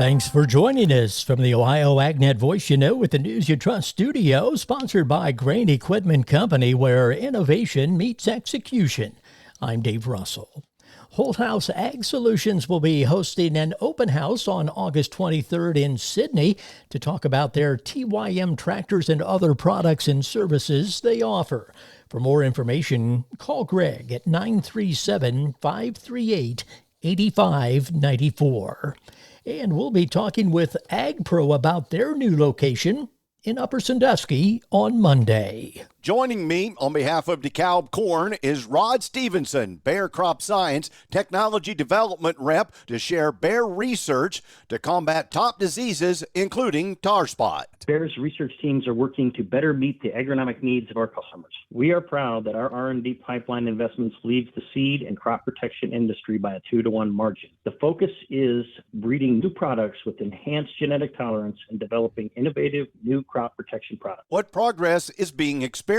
Thanks for joining us from the Ohio AgNet Voice You Know with the News You Trust studio, sponsored by Grain Equipment Company, where innovation meets execution. I'm Dave Russell. Holt House Ag Solutions will be hosting an open house on August 23rd in Sydney to talk about their TYM tractors and other products and services they offer. For more information, call Greg at 937-538-8594. And we'll be talking with AgPro about their new location in Upper Sandusky on Monday. Joining me on behalf of DeKalb Corn is Rod Stevenson, Bayer Crop Science Technology Development Rep, to share Bayer research to combat top diseases, including tar spot. Bayer's research teams are working to better meet the agronomic needs of our customers. We are proud that our R&D pipeline investments leads the seed and crop protection industry by a 2-to-1 margin. The focus is breeding new products with enhanced genetic tolerance and developing innovative new crop protection products. What progress is being experienced?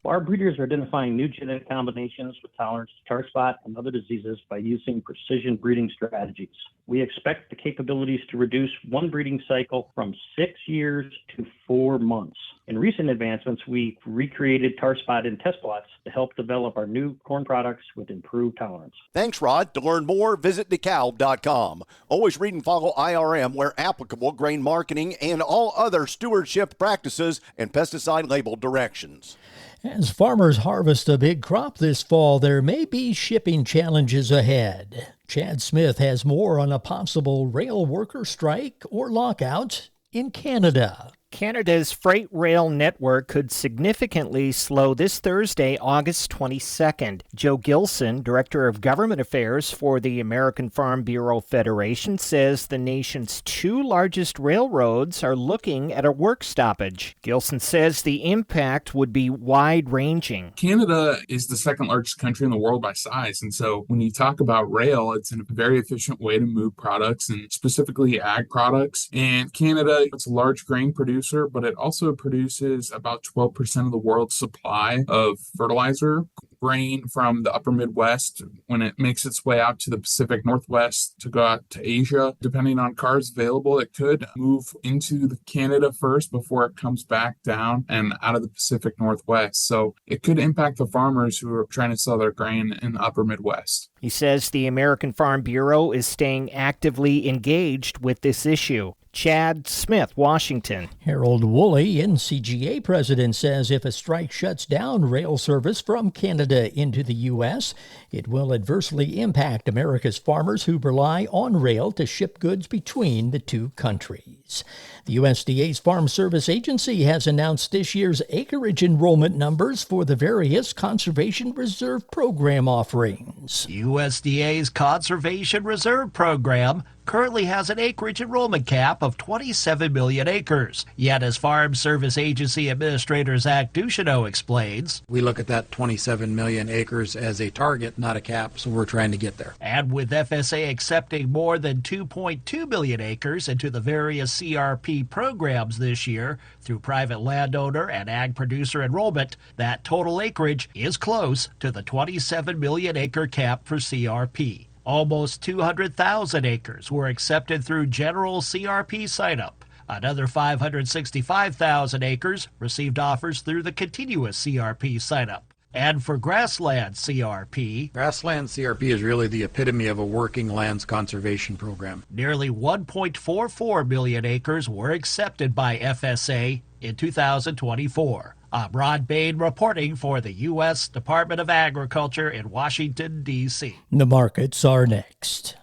Our breeders are identifying new genetic combinations with tolerance to tar spot and other diseases by using precision breeding strategies. We expect the capabilities to reduce one breeding cycle from 6 years to 4 months. In recent advancements, we recreated tar spot in test plots to help develop our new corn products with improved tolerance. Thanks, Rod. To learn more, visit DeKalb.com. Always read and follow IRM where applicable, grain marketing, and all other stewardship practices and pesticide label directions. As farmers harvest a big crop this fall, there may be shipping challenges ahead. Chad Smith has more on a possible rail worker strike or lockout in Canada. Canada's freight rail network could significantly slow this Thursday, August 22nd. Joe Gilson, Director of Government Affairs for the American Farm Bureau Federation, says the nation's 2 largest railroads are looking at a work stoppage. Gilson says the impact would be wide-ranging. Canada is the second largest country in the world by size, and so when you talk about rail, it's a very efficient way to move products, and specifically ag products. And Canada, it's a large grain producer, but it also produces about 12% of the world's supply of fertilizer. Grain from the upper Midwest, when it makes its way out to the Pacific Northwest to go out to Asia, depending on cars available, it could move into Canada first before it comes back down and out of the Pacific Northwest. So it could impact the farmers who are trying to sell their grain in the upper Midwest. He says the American Farm Bureau is staying actively engaged with this issue. Chad Smith, Washington. Harold Woolley, NCGA president, says if a strike shuts down rail service from Canada into the U.S., it will adversely impact America's farmers who rely on rail to ship goods between the two countries. The USDA's Farm Service Agency has announced this year's acreage enrollment numbers for the various Conservation Reserve Program offerings. USDA's Conservation Reserve Program currently has an acreage enrollment cap of 27 million acres. Yet, as Farm Service Agency Administrator Zach Ducheneau explains, we look at that 27 million acres as a target, not a cap, so we're trying to get there. And with FSA accepting more than 2.2 million acres into the various CRP programs this year through private landowner and ag producer enrollment, that total acreage is close to the 27 million acre cap for CRP. Almost 200,000 acres were accepted through general CRP sign-up. Another 565,000 acres received offers through the continuous CRP sign-up. And for grassland CRP, grassland CRP is really the epitome of a working lands conservation program. Nearly 1.44 million acres were accepted by FSA in 2024. I'm Rod Bain reporting for the U.S. Department of Agriculture in Washington, D.C. The markets are next.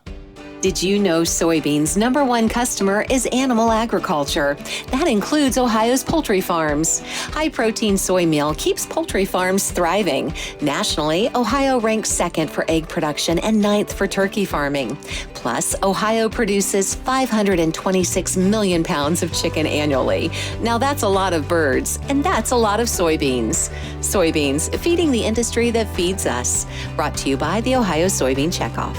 Did you know soybeans' #1 customer is animal agriculture? That includes Ohio's poultry farms. High-protein soy meal keeps poultry farms thriving. Nationally, Ohio ranks 2nd for egg production and 9th for turkey farming. Plus, Ohio produces 526 million pounds of chicken annually. Now that's a lot of birds, and that's a lot of soybeans. Soybeans, feeding the industry that feeds us. Brought to you by the Ohio Soybean Checkoff.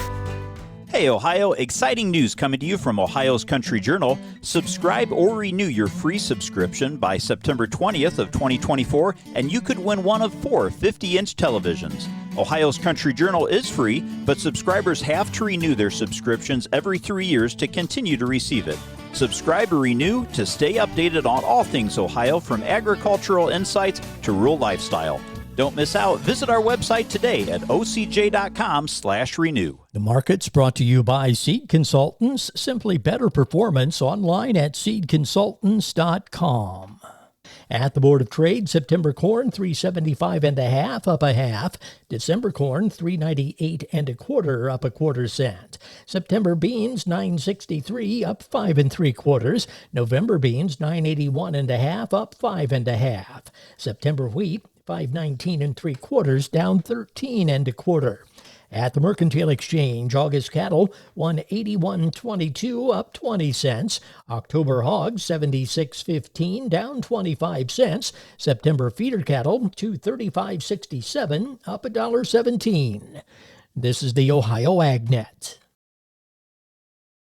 Hey Ohio, exciting news coming to you from Ohio's Country Journal. Subscribe or renew your free subscription by September 20th of 2024 and you could win one of 4 50-inch televisions. Ohio's Country Journal is free, but subscribers have to renew their subscriptions every 3 years to continue to receive it. Subscribe or renew to stay updated on all things Ohio, from agricultural insights to rural lifestyle. Don't miss out. Visit our website today at ocj.com/renew. The market's brought to you by Seed Consultants. Simply better performance online at seedconsultants.com. At the Board of Trade, September corn $3.75 up a half. December corn $3.98 1/4 up a 1/4 cent. September beans $9.63 up 5 3/4. November beans $9.81 1/2 up 5 1/2. September wheat $5.19 3/4 down 13 1/4. At the Mercantile Exchange, August cattle $181.22 up 20 cents. October hogs $76.15 down 25 cents. September feeder cattle $235.67 up $1.17. This is the Ohio AgNet.